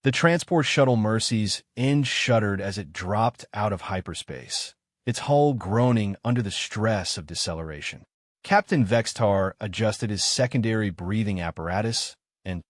The transport shuttle Mercy's end shuddered as it dropped out of hyperspace, its hull groaning under the stress of deceleration. Captain Vextar adjusted his secondary breathing apparatus and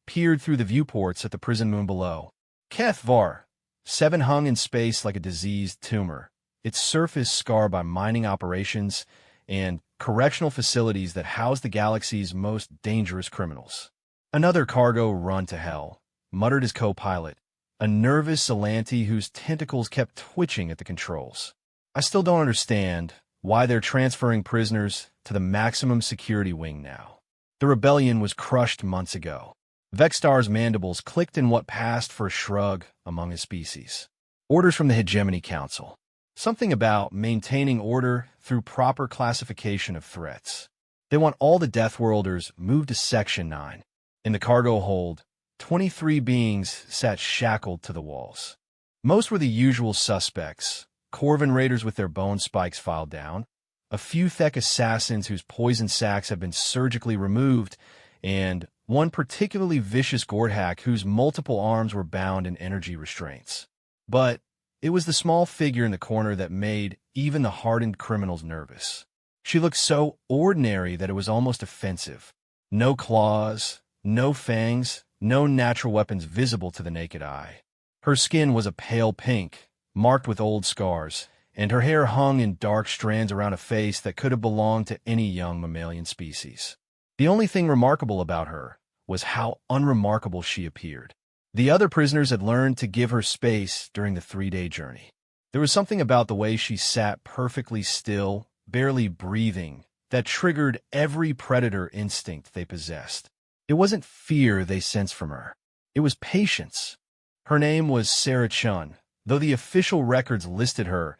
peered through the viewports at the prison moon below. HFY 7 hung in space like a diseased tumor, its surface scarred by mining operations and correctional facilities that house the galaxy's most dangerous criminals. "Another cargo run to hell," muttered his co-pilot, a nervous Zelante whose tentacles kept twitching at the controls. "I still don't understand why they're transferring prisoners to the maximum security wing now. The rebellion was crushed months ago." Vextar's mandibles clicked in what passed for a shrug among his species. "Orders from the Hegemony Council. Something about maintaining order through proper classification of threats. They want all the Deathworlders moved to Section 9. In the cargo hold, 23 beings sat shackled to the walls. Most were the usual suspects, Corvin raiders with their bone spikes filed down, a few Thek assassins whose poison sacs have been surgically removed, and one particularly vicious Gordhack whose multiple arms were bound in energy restraints. But it was the small figure in the corner that made even the hardened criminals nervous. She looked so ordinary that it was almost offensive. No claws, no fangs, no natural weapons visible to the naked eye. Her skin was a pale pink, marked with old scars, and her hair hung in dark strands around a face that could have belonged to any young mammalian species. The only thing remarkable about her was how unremarkable she appeared. The other prisoners had learned to give her space during the 3-day journey. There was something about the way she sat perfectly still, barely breathing, that triggered every predator instinct they possessed. It wasn't fear they sensed from her. It was patience. Her name was Sarah Chun, though the official records listed her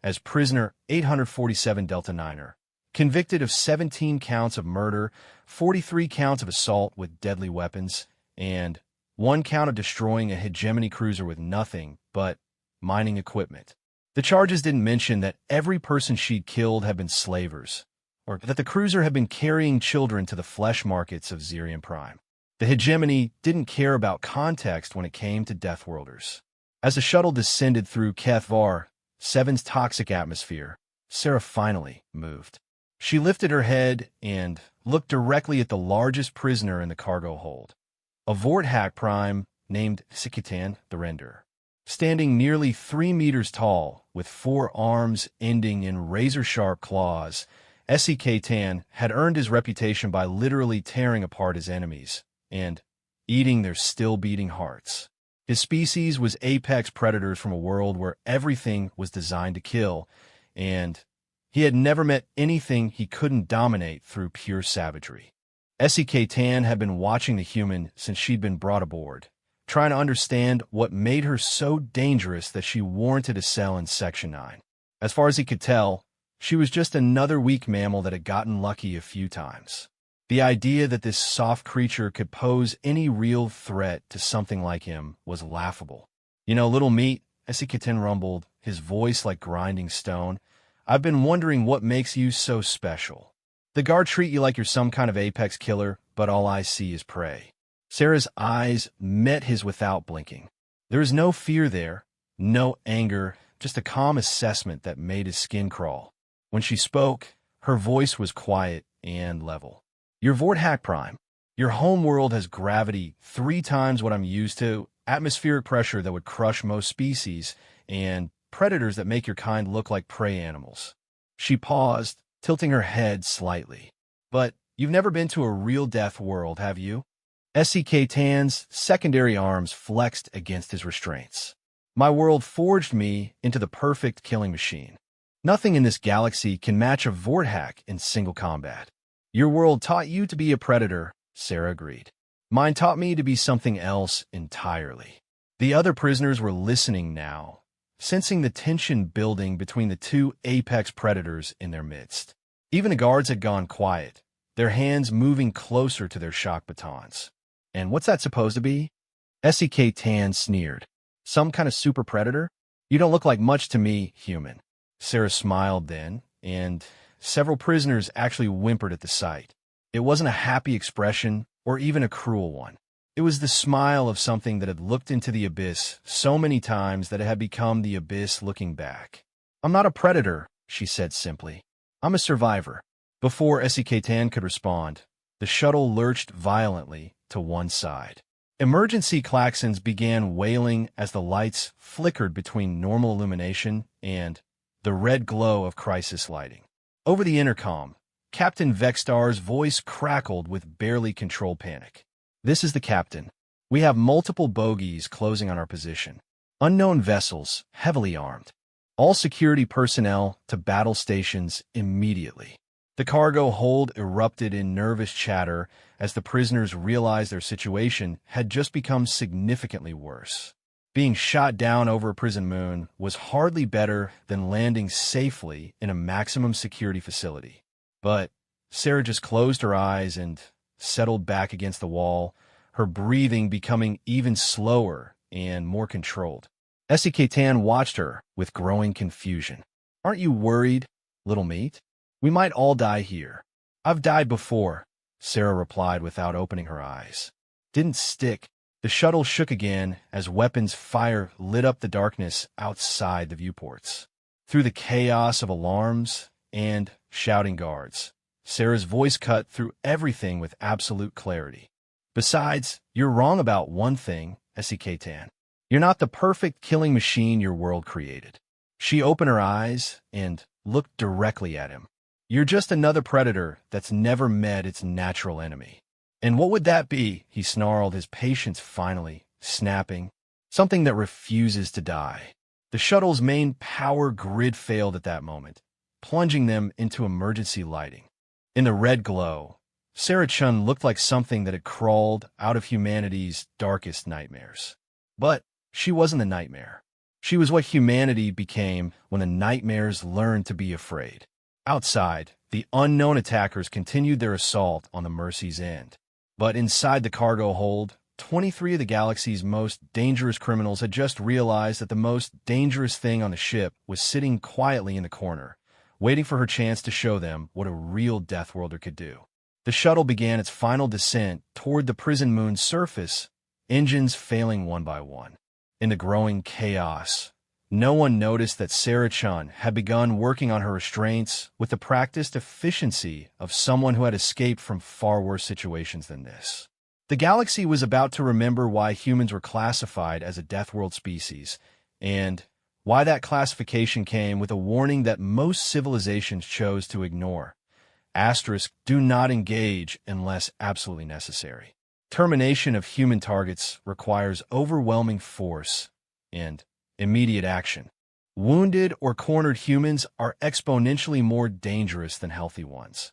as prisoner 847 Delta Niner, convicted of 17 counts of murder, 43 counts of assault with deadly weapons, and 1 count of destroying a hegemony cruiser with nothing but mining equipment. The charges didn't mention that every person she'd killed had been slavers, or that the cruiser had been carrying children to the flesh markets of Zirian Prime. The hegemony didn't care about context when it came to Deathworlders. As the shuttle descended through HFY 7's toxic atmosphere, Sarah finally moved. She lifted her head and looked directly at the largest prisoner in the cargo hold, a Vorthack Prime named Sikitan the Render. Standing nearly 3 meters tall, with 4 arms ending in razor-sharp claws, Sikitan had earned his reputation by literally tearing apart his enemies and eating their still-beating hearts. His species was apex predators from a world where everything was designed to kill, and he had never met anything he couldn't dominate through pure savagery. Sikitan had been watching the human since she'd been brought aboard, trying to understand what made her so dangerous that she warranted a cell in Section 9. As far as he could tell, she was just another weak mammal that had gotten lucky a few times. The idea that this soft creature could pose any real threat to something like him was laughable. "You know, little meat," Sikitan rumbled, his voice like grinding stone, "I've been wondering what makes you so special. The guard treat you like you're some kind of apex killer, but all I see is prey." Sarah's eyes met his without blinking. There was no fear there, no anger, just a calm assessment that made his skin crawl. When she spoke, her voice was quiet and level. "You're Vorthack Prime. Your home world has gravity 3 times what I'm used to, atmospheric pressure that would crush most species, and predators that make your kind look like prey animals." She paused, tilting her head slightly. "But you've never been to a real death world, have you?" Sikitan's secondary arms flexed against his restraints. "My world forged me into the perfect killing machine. Nothing in this galaxy can match a Vorthack in single combat." "Your world taught you to be a predator," Sarah agreed. "Mine taught me to be something else entirely." The other prisoners were listening now, sensing the tension building between the 2 apex predators in their midst. Even the guards had gone quiet, their hands moving closer to their shock batons. "And what's that supposed to be?" Sikitan sneered. "Some kind of super predator? You don't look like much to me, human." Sarah smiled then, and several prisoners actually whimpered at the sight. It wasn't a happy expression or even a cruel one. It was the smile of something that had looked into the abyss so many times that it had become the abyss looking back. "I'm not a predator," she said simply. "I'm a survivor." Before SEK-Tan could respond, the shuttle lurched violently to one side. Emergency klaxons began wailing as the lights flickered between normal illumination and the red glow of crisis lighting. Over the intercom, Captain Vextar's voice crackled with barely controlled panic. "This is the captain. We have multiple bogies closing on our position. Unknown vessels, heavily armed. All security personnel to battle stations immediately." The cargo hold erupted in nervous chatter as the prisoners realized their situation had just become significantly worse. Being shot down over a prison moon was hardly better than landing safely in a maximum security facility. But Sarah just closed her eyes and settled back against the wall, her breathing becoming even slower and more controlled. SEK-Tan watched her with growing confusion. "Aren't you worried, little mate? We might all die here." "I've died before," Sarah replied without opening her eyes. "Didn't stick." The shuttle shook again as weapons fire lit up the darkness outside the viewports. Through the chaos of alarms and shouting guards, Sarah's voice cut through everything with absolute clarity. "Besides, you're wrong about one thing, SEK-Tan. You're not the perfect killing machine your world created." She opened her eyes and looked directly at him. "You're just another predator that's never met its natural enemy." "And what would that be?" he snarled, his patience finally snapping. "Something that refuses to die." The shuttle's main power grid failed at that moment, plunging them into emergency lighting. In the red glow, Sarah Chun looked like something that had crawled out of humanity's darkest nightmares. But she wasn't the nightmare. She was what humanity became when the nightmares learned to be afraid. Outside, the unknown attackers continued their assault on the Mercy's end. But inside the cargo hold, 23 of the galaxy's most dangerous criminals had just realized that the most dangerous thing on the ship was sitting quietly in the corner, waiting for her chance to show them what a real Deathworlder could do. The shuttle began its final descent toward the prison moon's surface, engines failing one by one. In the growing chaos, no one noticed that Sarah Chun had begun working on her restraints with the practiced efficiency of someone who had escaped from far worse situations than this. The galaxy was about to remember why humans were classified as a Deathworld species, and why that classification came with a warning that most civilizations chose to ignore. Asterisk, do not engage unless absolutely necessary. Termination of human targets requires overwhelming force and immediate action. Wounded or cornered humans are exponentially more dangerous than healthy ones.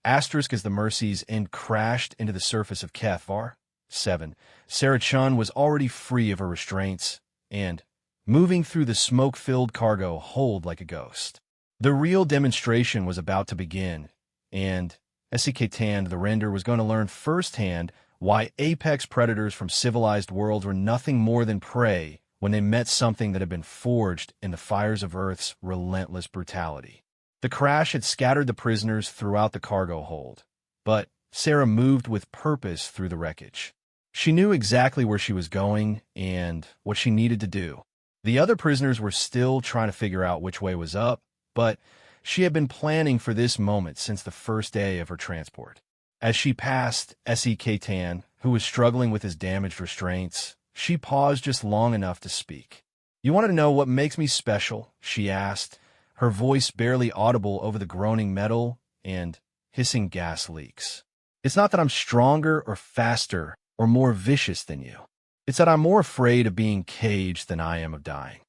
Asterisk, as the Mercy's end crashed into the surface of Kethvar. 7. Sarah Chun was already free of her restraints and moving through the smoke-filled cargo hold like a ghost. The real demonstration was about to begin, and SEK-Tan, the render, was going to learn firsthand why apex predators from civilized worlds were nothing more than prey when they met something that had been forged in the fires of Earth's relentless brutality. The crash had scattered the prisoners throughout the cargo hold, but Sarah moved with purpose through the wreckage. She knew exactly where she was going and what she needed to do. The other prisoners were still trying to figure out which way was up, but she had been planning for this moment since the first day of her transport. As she passed SEK-Tan, who was struggling with his damaged restraints, she paused just long enough to speak. "You want to know what makes me special?" she asked, her voice barely audible over the groaning metal and hissing gas leaks. "It's not that I'm stronger or faster or more vicious than you. It's that I'm more afraid of being caged than I am of dying.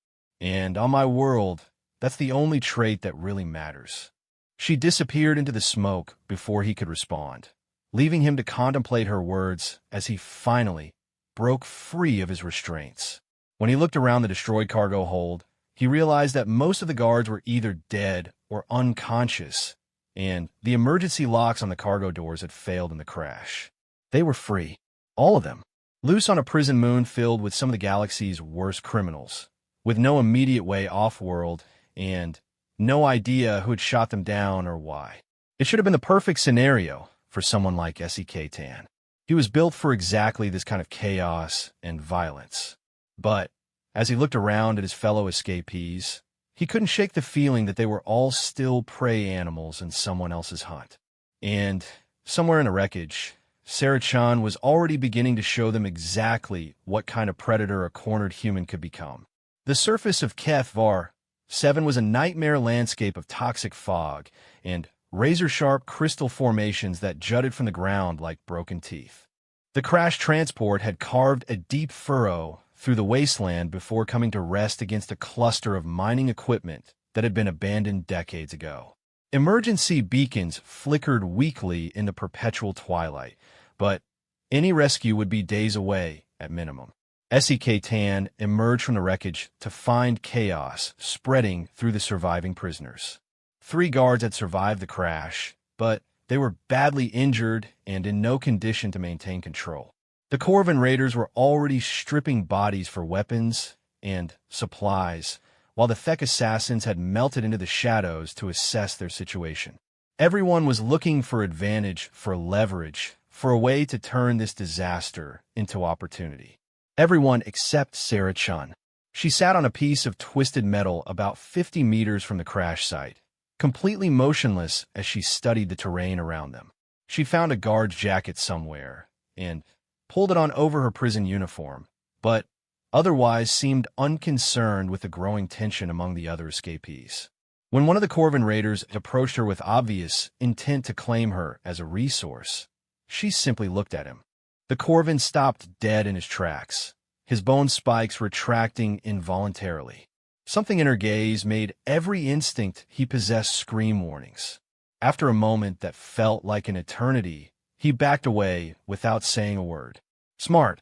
And on my world, that's the only trait that really matters." She disappeared into the smoke before he could respond, leaving him to contemplate her words as he finally broke free of his restraints. When he looked around the destroyed cargo hold, he realized that most of the guards were either dead or unconscious, and the emergency locks on the cargo doors had failed in the crash. They were free, all of them, loose on a prison moon filled with some of the galaxy's worst criminals, with no immediate way off-world and no idea who had shot them down or why. It should have been the perfect scenario for someone like SEK-Tan. He was built for exactly this kind of chaos and violence. But as he looked around at his fellow escapees, he couldn't shake the feeling that they were all still prey animals in someone else's hunt. And somewhere in the wreckage, Sarah-chan was already beginning to show them exactly what kind of predator a cornered human could become. The surface of HFY 7 was a nightmare landscape of toxic fog and razor-sharp crystal formations that jutted from the ground like broken teeth. The crash transport had carved a deep furrow through the wasteland before coming to rest against a cluster of mining equipment that had been abandoned decades ago. Emergency beacons flickered weakly in the perpetual twilight, but any rescue would be days away at minimum. SEK-tan emerged from the wreckage to find chaos spreading through the surviving prisoners. 3 guards had survived the crash, but they were badly injured and in no condition to maintain control. The Corvin raiders were already stripping bodies for weapons and supplies, while the Thek assassins had melted into the shadows to assess their situation. Everyone was looking for advantage, for leverage, for a way to turn this disaster into opportunity. Everyone except Sarah-chan. She sat on a piece of twisted metal about 50 meters from the crash site, completely motionless as she studied the terrain around them. She found a guard's jacket somewhere and pulled it on over her prison uniform, but otherwise seemed unconcerned with the growing tension among the other escapees. When one of the Corvin raiders approached her with obvious intent to claim her as a resource, she simply looked at him. The Corvin stopped dead in his tracks, his bone spikes retracting involuntarily. Something in her gaze made every instinct he possessed scream warnings. After a moment that felt like an eternity, he backed away without saying a word. Smart,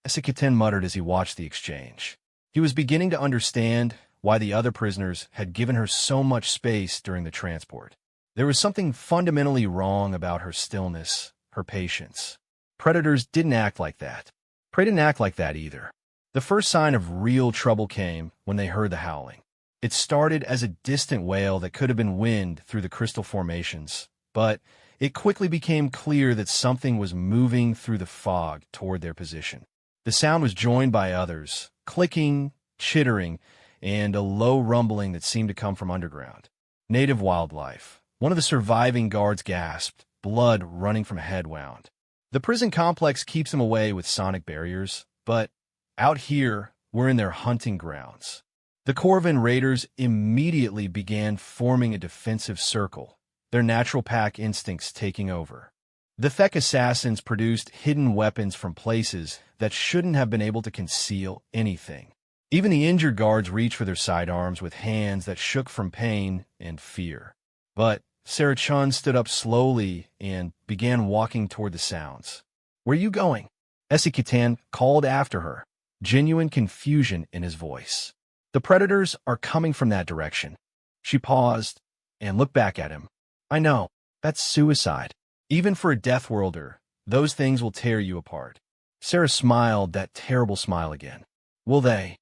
SEK-tan muttered as he watched the exchange. He was beginning to understand why the other prisoners had given her so much space during the transport. There was something fundamentally wrong about her stillness, her patience. Predators didn't act like that. Prey didn't act like that either. The first sign of real trouble came when they heard the howling. It started as a distant wail that could have been wind through the crystal formations, but it quickly became clear that something was moving through the fog toward their position. The sound was joined by others, clicking, chittering, and a low rumbling that seemed to come from underground. Native wildlife. One of the surviving guards gasped, blood running from a head wound. The prison complex keeps them away with sonic barriers, but out here, we're in their hunting grounds. The Corvin raiders immediately began forming a defensive circle, their natural pack instincts taking over. The Thek assassins produced hidden weapons from places that shouldn't have been able to conceal anything. Even the injured guards reached for their sidearms with hands that shook from pain and fear. But Sarah-chan stood up slowly and began walking toward the sounds. "Where are you going?" SEK-tan called after her, genuine confusion in his voice. "The predators are coming from that direction." She paused and looked back at him. "I know, that's suicide. Even for a Deathworlder, those things will tear you apart." Sarah smiled that terrible smile again. "Will they?"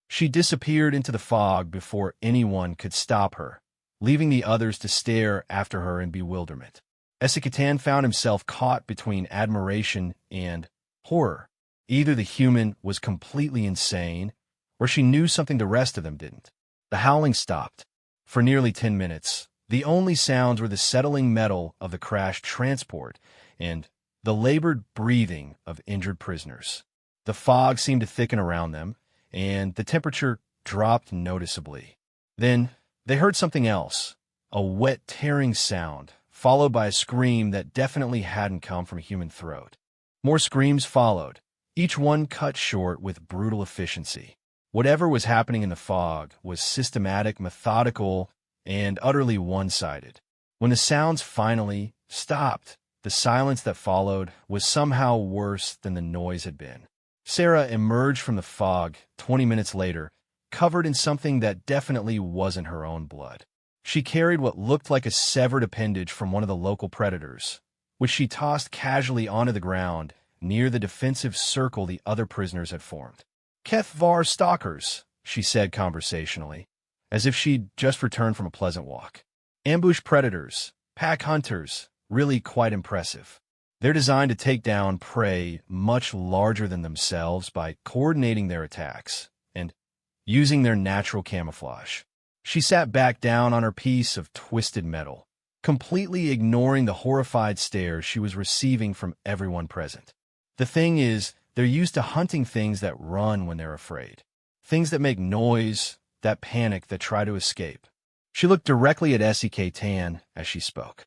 She disappeared into the fog before anyone could stop her, leaving the others to stare after her in bewilderment. SEK-tan found himself caught between admiration and horror. Either the human was completely insane, or she knew something the rest of them didn't. The howling stopped. For nearly 10 minutes, the only sounds were the settling metal of the crashed transport and the labored breathing of injured prisoners. The fog seemed to thicken around them, and the temperature dropped noticeably. Then they heard something else, a wet, tearing sound, followed by a scream that definitely hadn't come from a human throat. More screams followed, each one cut short with brutal efficiency. Whatever was happening in the fog was systematic, methodical, and utterly one-sided. When the sounds finally stopped, the silence that followed was somehow worse than the noise had been. Sarah emerged from the fog 20 minutes later, covered in something that definitely wasn't her own blood. She carried what looked like a severed appendage from one of the local predators, which she tossed casually onto the ground near the defensive circle the other prisoners had formed. "HFY stalkers," she said conversationally, as if she'd just returned from a pleasant walk. "Ambush predators, pack hunters, really quite impressive." They're designed to take down prey much larger than themselves by coordinating their attacks and using their natural camouflage. She sat back down on her piece of twisted metal, completely ignoring the horrified stares she was receiving from everyone present. The thing is, they're used to hunting things that run when they're afraid. Things that make noise, that panic, that try to escape. She looked directly at SEK-Tan as she spoke.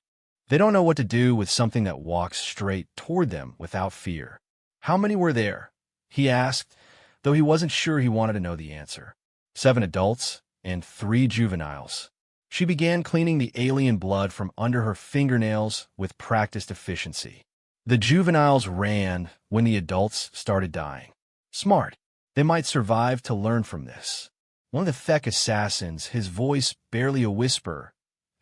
They don't know what to do with something that walks straight toward them without fear. How many were there? He asked, though he wasn't sure he wanted to know the answer. 7 adults and 3 juveniles. She began cleaning the alien blood from under her fingernails with practiced efficiency. The juveniles ran when the adults started dying. Smart. They might survive to learn from this. One of the Thek assassins, his voice barely a whisper,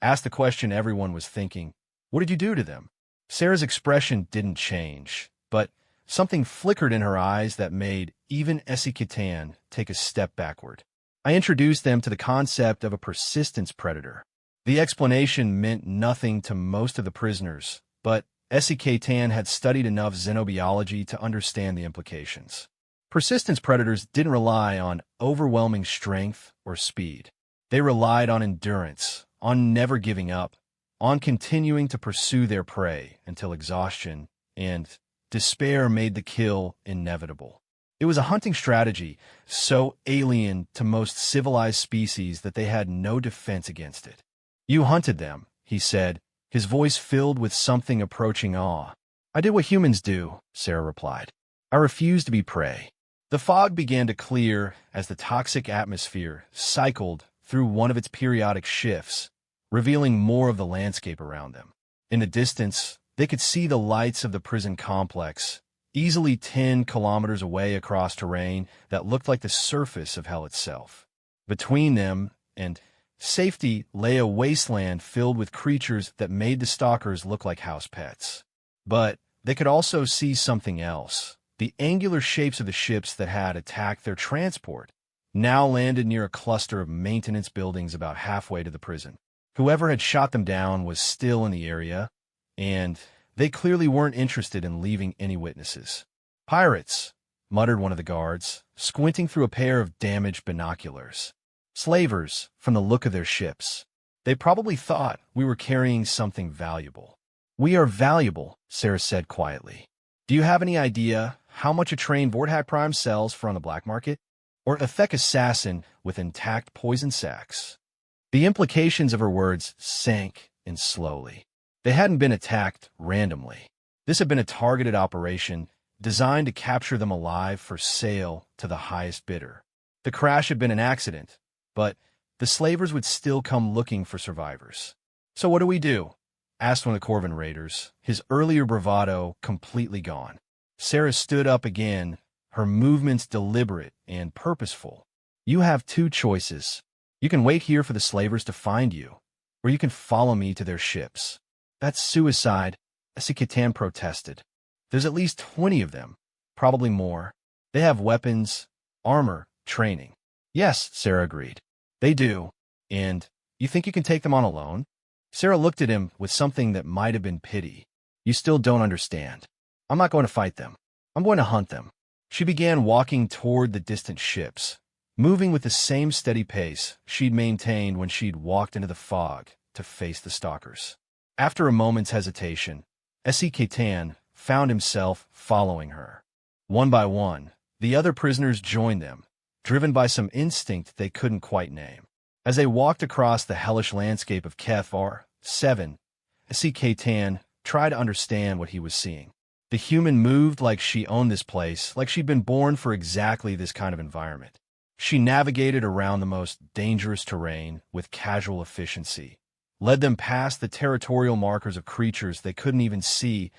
asked the question everyone was thinking. What did you do to them? Sarah's expression didn't change, but something flickered in her eyes that made even SEK-Tan take a step backward. I introduced them to the concept of a persistence predator. The explanation meant nothing to most of the prisoners, but SEK-Tan had studied enough xenobiology to understand the implications. Persistence predators didn't rely on overwhelming strength or speed. They relied on endurance, on never giving up, on continuing to pursue their prey until exhaustion and despair made the kill inevitable. It was a hunting strategy so alien to most civilized species that they had no defense against it. You hunted them, he said, his voice filled with something approaching awe. I did what humans do, Sarah replied. I refused to be prey. The fog began to clear as the toxic atmosphere cycled through one of its periodic shifts, revealing more of the landscape around them. In the distance, they could see the lights of the prison complex, easily 10 kilometers away across terrain that looked like the surface of hell itself. Between them and safety lay a wasteland filled with creatures that made the stalkers look like house pets. But they could also see something else. The angular shapes of the ships that had attacked their transport now landed near a cluster of maintenance buildings about halfway to the prison. Whoever had shot them down was still in the area, and they clearly weren't interested in leaving any witnesses. Pirates, muttered one of the guards, squinting through a pair of damaged binoculars. Slavers, from the look of their ships. They probably thought we were carrying something valuable. We are valuable, Sarah said quietly. Do you have any idea how much a train Vorthack Prime sells for on the black market? Or a Thek assassin with intact poison sacs? The implications of her words sank in slowly. They hadn't been attacked randomly. This had been a targeted operation designed to capture them alive for sale to the highest bidder. The crash had been an accident, but the slavers would still come looking for survivors. So what do we do? Asked one of the Corvin raiders, his earlier bravado completely gone. Sarah stood up again, her movements deliberate and purposeful. You have 2 choices. You can wait here for the slavers to find you, or you can follow me to their ships. That's suicide, SEK-Tan protested. There's at least 20 of them, probably more. They have weapons, armor, training. Yes, Sarah agreed. They do. And you think you can take them on alone? Sarah looked at him with something that might have been pity. You still don't understand. I'm not going to fight them. I'm going to hunt them. She began walking toward the distant ships, moving with the same steady pace she'd maintained when she'd walked into the fog to face the stalkers. After a moment's hesitation, SEK-Tan found himself following her. One by one, the other prisoners joined them, driven by some instinct they couldn't quite name. As they walked across the hellish landscape of HFY 7, SEK-Tan tried to understand what he was seeing. The human moved like she owned this place, like she'd been born for exactly this kind of environment. She navigated around the most dangerous terrain with casual efficiency, led them past the territorial markers of creatures they couldn't even see,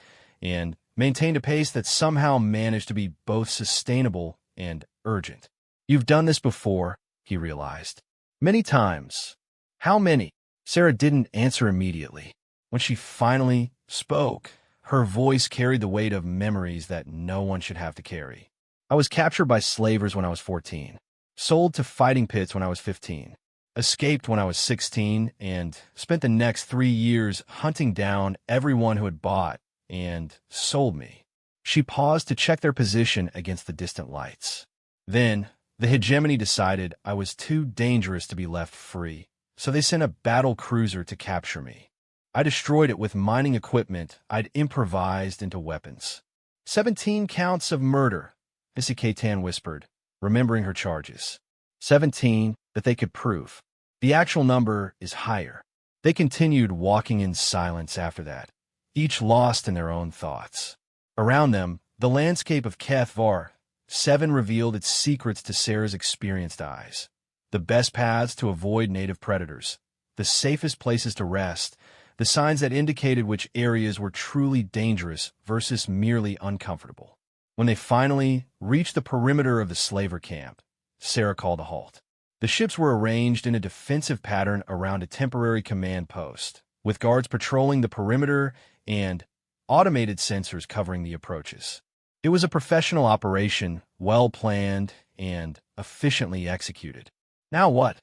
and maintained a pace that somehow managed to be both sustainable and urgent. You've done this before, he realized. Many times. How many? Sarah didn't answer immediately. When she finally spoke, her voice carried the weight of memories that no one should have to carry. I was captured by slavers when I was 14, sold to fighting pits when I was 15, escaped when I was 16, and spent the next 3 years hunting down everyone who had bought and sold me. She paused to check their position against the distant lights. Then, the hegemony decided I was too dangerous to be left free, so they sent a battle cruiser to capture me. I destroyed it with mining equipment I'd improvised into weapons. 17 counts of murder, Missy Katan whispered, remembering her charges. 17 that they could prove. The actual number is higher. They continued walking in silence after that, each lost in their own thoughts. Around them, the landscape of HFY 7 revealed its secrets to Sarah's experienced eyes. The best paths to avoid native predators, the safest places to rest, the signs that indicated which areas were truly dangerous versus merely uncomfortable. When they finally reached the perimeter of the slaver camp, Sarah called a halt. The ships were arranged in a defensive pattern around a temporary command post, with guards patrolling the perimeter and automated sensors covering the approaches. It was a professional operation, well-planned and efficiently executed. "Now what?"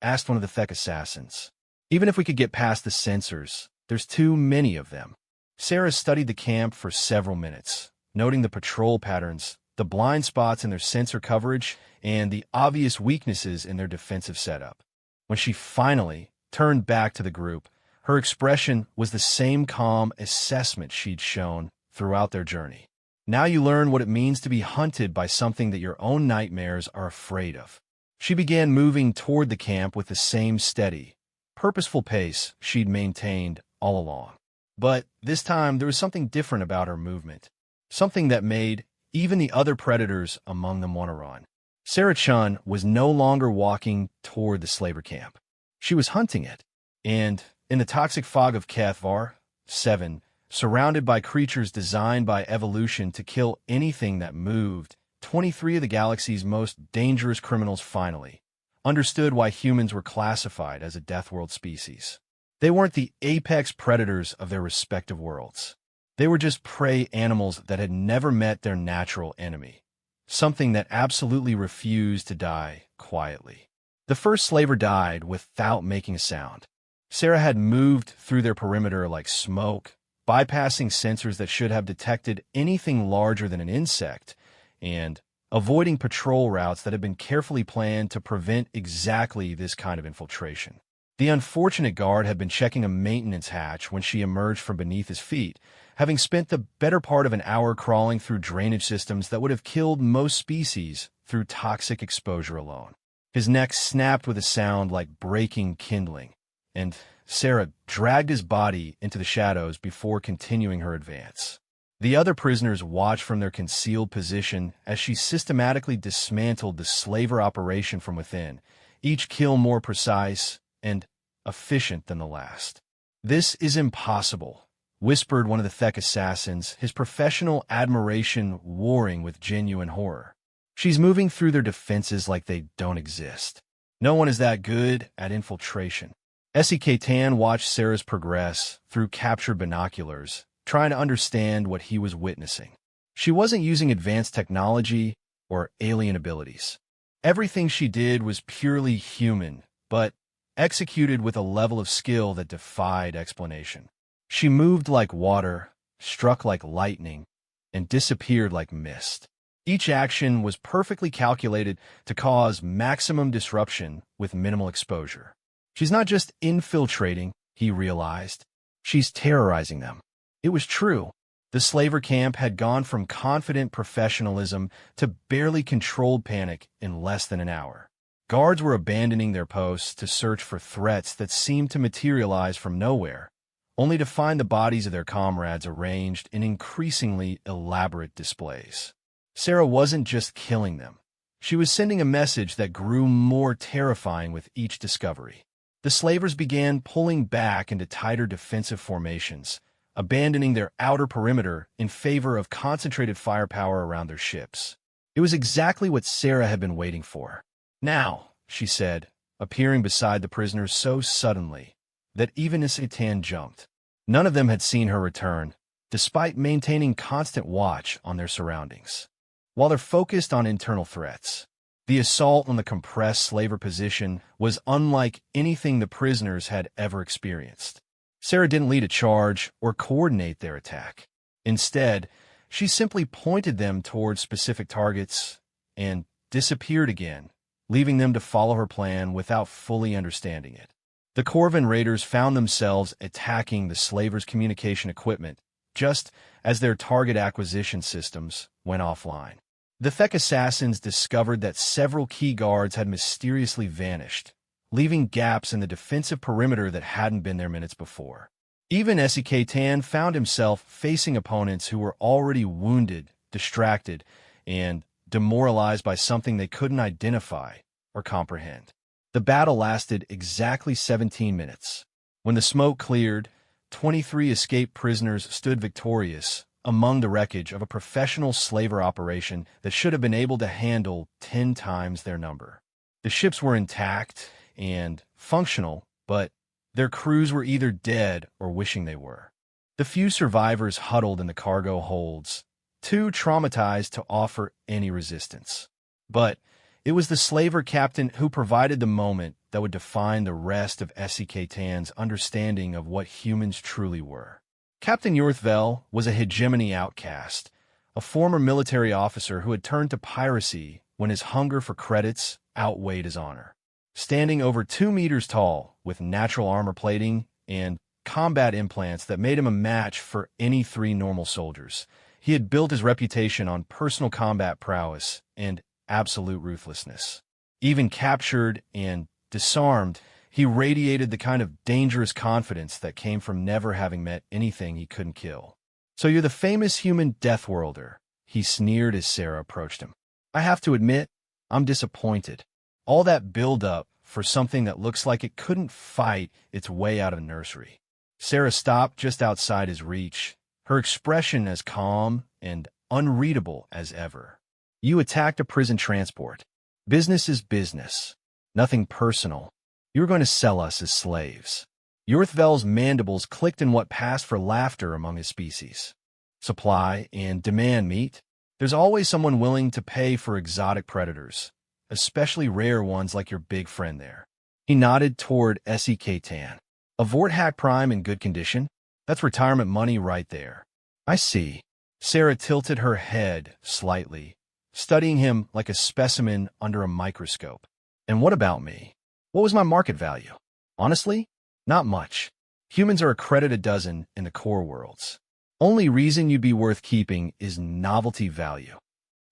asked one of the Thek assassins. "Even if we could get past the sensors, there's too many of them." Sarah studied the camp for several minutes, noting the patrol patterns, the blind spots in their sensor coverage, and the obvious weaknesses in their defensive setup. When she finally turned back to the group, her expression was the same calm assessment she'd shown throughout their journey. "Now you learn what it means to be hunted by something that your own nightmares are afraid of." She began moving toward the camp with the same steady, purposeful pace she'd maintained all along. But this time there was something different about her movement, something that made even the other predators among them want to run. Sarah Chun was no longer walking toward the slaver camp. She was hunting it. And in the toxic fog of HFY 7, surrounded by creatures designed by evolution to kill anything that moved, 23 of the galaxy's most dangerous criminals finally understood why humans were classified as a Deathworld species. They weren't the apex predators of their respective worlds. They were just prey animals that had never met their natural enemy, something that absolutely refused to die quietly. The first slaver died without making a sound. Sarah had moved through their perimeter like smoke, bypassing sensors that should have detected anything larger than an insect, and avoiding patrol routes that had been carefully planned to prevent exactly this kind of infiltration. The unfortunate guard had been checking a maintenance hatch when she emerged from beneath his feet, having spent the better part of an hour crawling through drainage systems that would have killed most species through toxic exposure alone. His neck snapped with a sound like breaking kindling, and Sarah dragged his body into the shadows before continuing her advance. The other prisoners watched from their concealed position as she systematically dismantled the slaver operation from within, each kill more precise and efficient than the last. "This is impossible," whispered one of the Thek assassins, his professional admiration warring with genuine horror. "She's moving through their defenses like they don't exist. No one is that good at infiltration." S.E.K. Tan watched Sarah's progress through captured binoculars, trying to understand what he was witnessing. She wasn't using advanced technology or alien abilities. Everything she did was purely human, but executed with a level of skill that defied explanation. She moved like water, struck like lightning, and disappeared like mist. Each action was perfectly calculated to cause maximum disruption with minimal exposure. She's not just infiltrating, he realized. She's terrorizing them. It was true. The slaver camp had gone from confident professionalism to barely controlled panic in less than an hour. Guards were abandoning their posts to search for threats that seemed to materialize from nowhere, only to find the bodies of their comrades arranged in increasingly elaborate displays. Sarah wasn't just killing them. She was sending a message that grew more terrifying with each discovery. The slavers began pulling back into tighter defensive formations, abandoning their outer perimeter in favor of concentrated firepower around their ships. It was exactly what Sarah had been waiting for. "Now," she said, appearing beside the prisoners so suddenly that even Isitan jumped. None of them had seen her return, despite maintaining constant watch on their surroundings. While they're focused on internal threats, the assault on the compressed slaver position was unlike anything the prisoners had ever experienced. Sarah didn't lead a charge or coordinate their attack. Instead, she simply pointed them towards specific targets and disappeared again, leaving them to follow her plan without fully understanding it. The Corvin raiders found themselves attacking the slavers' communication equipment just as their target acquisition systems went offline. The Thek assassins discovered that several key guards had mysteriously vanished, leaving gaps in the defensive perimeter that hadn't been there minutes before. Even SEK-Tan found himself facing opponents who were already wounded, distracted, and demoralized by something they couldn't identify or comprehend. The battle lasted exactly 17 minutes. When the smoke cleared, 23 escaped prisoners stood victorious among the wreckage of a professional slaver operation that should have been able to handle 10 times their number. The ships were intact and functional, but their crews were either dead or wishing they were. The few survivors huddled in the cargo holds, too traumatized to offer any resistance. But it was the slaver captain who provided the moment that would define the rest of SEK-Tan's understanding of what humans truly were. Captain Yorthvel was a hegemony outcast, a former military officer who had turned to piracy when his hunger for credits outweighed his honor. Standing over 2 meters tall, with natural armor plating and combat implants that made him a match for any 3 normal soldiers, he had built his reputation on personal combat prowess and absolute ruthlessness. Even captured and disarmed, he radiated the kind of dangerous confidence that came from never having met anything he couldn't kill. "So you're the famous human Deathworlder," he sneered as Sarah approached him. "I have to admit, I'm disappointed. All that build-up for something that looks like it couldn't fight its way out of a nursery." Sarah stopped just outside his reach, her expression as calm and unreadable as ever. "You attacked a prison transport. Business is business. Nothing personal. You were going to sell us as slaves." Yorthvel's mandibles clicked in what passed for laughter among his species. Supply and demand meet. There's always someone willing to pay for exotic predators, especially rare ones like your big friend there. He nodded toward SEK-Tan. "A Vorthack Prime in good condition? That's retirement money right there." "I see." Sarah tilted her head slightly, studying him like a specimen under a microscope. "And what about me? What was my market value?" "Honestly, not much. Humans are a credit a dozen in the core worlds. Only reason you'd be worth keeping is novelty value."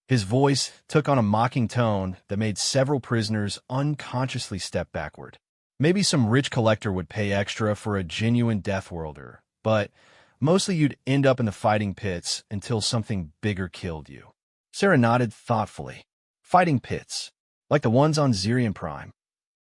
His voice took on a mocking tone that made several prisoners unconsciously step backward. Maybe some rich collector would pay extra for a genuine Deathworlder, but mostly you'd end up in the fighting pits until something bigger killed you. Sarah nodded thoughtfully. "Fighting pits, like the ones on Zirian Prime."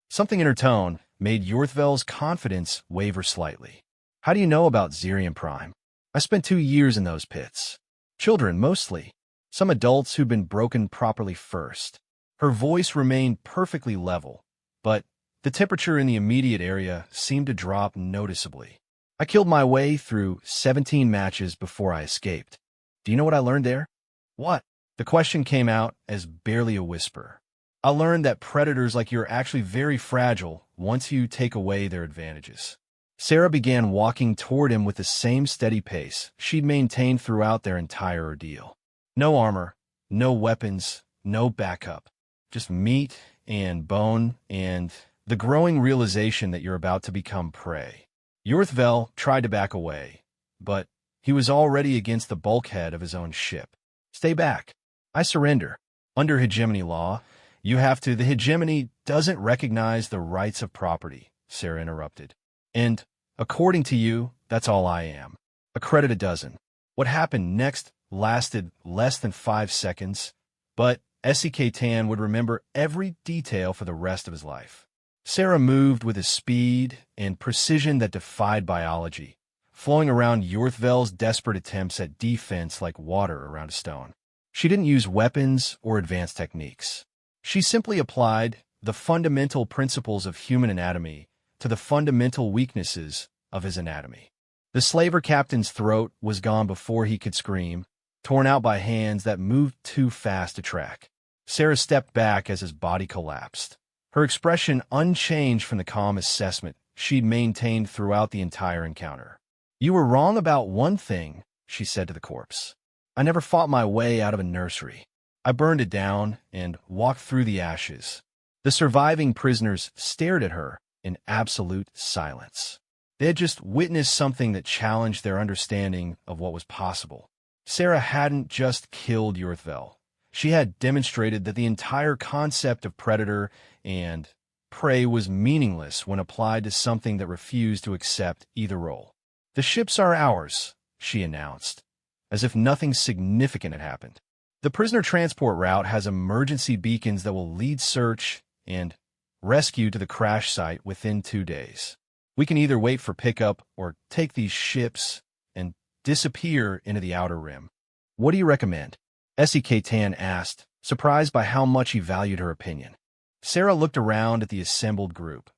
Something in her tone made Yorthvel's confidence waver slightly. "How do you know about Zirian Prime?" "I spent 2 years in those pits. Children, mostly. Some adults who'd been broken properly first." Her voice remained perfectly level, but the temperature in the immediate area seemed to drop noticeably. "I killed my way through 17 matches before I escaped. Do you know what I learned there?" "What?" The question came out as barely a whisper. "I learned that predators like you are actually very fragile once you take away their advantages." Sarah began walking toward him with the same steady pace she'd maintained throughout their entire ordeal. "No armor, no weapons, no backup. Just meat and bone and the growing realization that you're about to become prey." Yorthvel tried to back away, but he was already against the bulkhead of his own ship. "Stay back. I surrender. Under hegemony law, you have to—" "The hegemony doesn't recognize the rights of property," Sarah interrupted. "And, according to you, that's all I am. A credit a dozen." What happened next lasted less than 5 seconds, but SEK-Tan would remember every detail for the rest of his life. Sarah moved with a speed and precision that defied biology, flowing around Yorthvel's desperate attempts at defense like water around a stone. She didn't use weapons or advanced techniques. She simply applied the fundamental principles of human anatomy to the fundamental weaknesses of his anatomy. The slaver captain's throat was gone before he could scream, torn out by hands that moved too fast to track. Sarah stepped back as his body collapsed, her expression unchanged from the calm assessment she'd maintained throughout the entire encounter. "You were wrong about one thing," she said to the corpse. "I never fought my way out of a nursery. I burned it down and walked through the ashes." The surviving prisoners stared at her in absolute silence. They had just witnessed something that challenged their understanding of what was possible. Sarah hadn't just killed Yurthvel. She had demonstrated that the entire concept of predator and prey was meaningless when applied to something that refused to accept either role. "The ships are ours," she announced, as if nothing significant had happened. "The prisoner transport route has emergency beacons that will lead search and rescue to the crash site within 2 days. We can either wait for pickup or take these ships and disappear into the Outer Rim. What do you recommend?" Tan asked, surprised by how much he valued her opinion. Sarah looked around at the assembled group.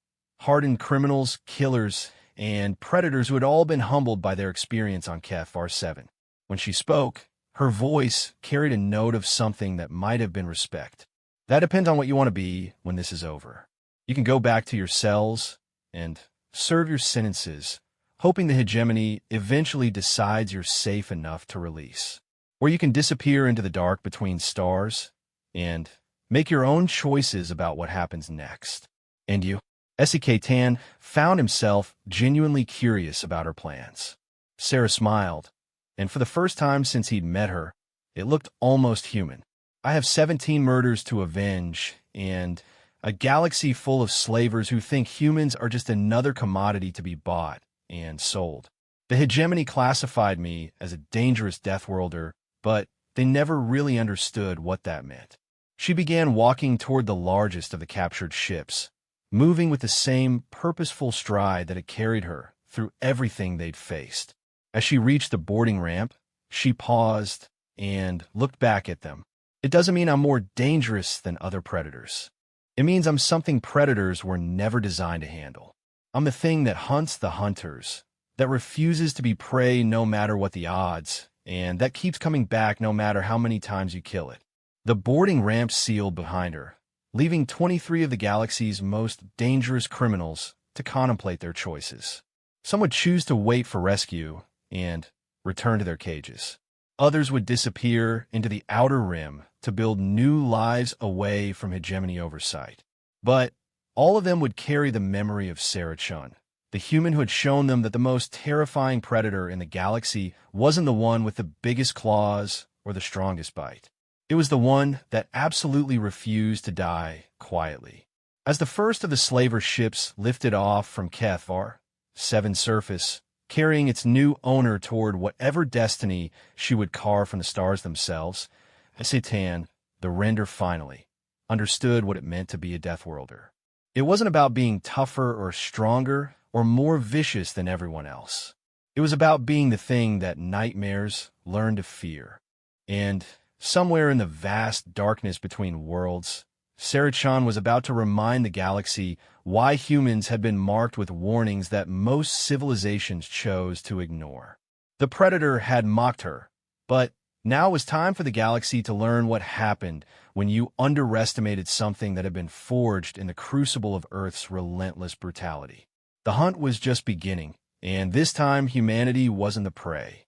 Hardened criminals, killers, and predators who had all been humbled by their experience on Kefar 7. When she spoke, her voice carried a note of something that might have been respect. "That depends on what you want to be when this is over. You can go back to your cells and serve your sentences, hoping the hegemony eventually decides you're safe enough to release. Or you can disappear into the dark between stars and make your own choices about what happens next." "And you?" Tan found himself genuinely curious about her plans. Sarah smiled, and for the first time since he'd met her, it looked almost human. "I have 17 murders to avenge, and a galaxy full of slavers who think humans are just another commodity to be bought and sold. The hegemony classified me as a dangerous Deathworlder, but they never really understood what that meant." She began walking toward the largest of the captured ships, moving with the same purposeful stride that had carried her through everything they'd faced. As she reached the boarding ramp, she paused and looked back at them. "It doesn't mean I'm more dangerous than other predators. It means I'm something predators were never designed to handle. I'm the thing that hunts the hunters, that refuses to be prey no matter what the odds, and that keeps coming back no matter how many times you kill it." The boarding ramp sealed behind her, leaving 23 of the galaxy's most dangerous criminals to contemplate their choices. Some would choose to wait for rescue and return to their cages. Others would disappear into the Outer Rim to build new lives away from hegemony oversight. But all of them would carry the memory of Sarah Chun, the human who had shown them that the most terrifying predator in the galaxy wasn't the one with the biggest claws or the strongest bite. It was the one that absolutely refused to die quietly. As the first of the slaver ships lifted off from Kefar 7 surface, carrying its new owner toward whatever destiny she would carve from the stars themselves, Tan, the render finally, understood what it meant to be a Deathworlder. It wasn't about being tougher or stronger or more vicious than everyone else. It was about being the thing that nightmares learn to fear. And somewhere in the vast darkness between worlds, Sarah Chan was about to remind the galaxy why humans had been marked with warnings that most civilizations chose to ignore. The Predator had mocked her, but now it was time for the galaxy to learn what happened when you underestimated something that had been forged in the crucible of Earth's relentless brutality. The hunt was just beginning, and this time humanity wasn't the prey.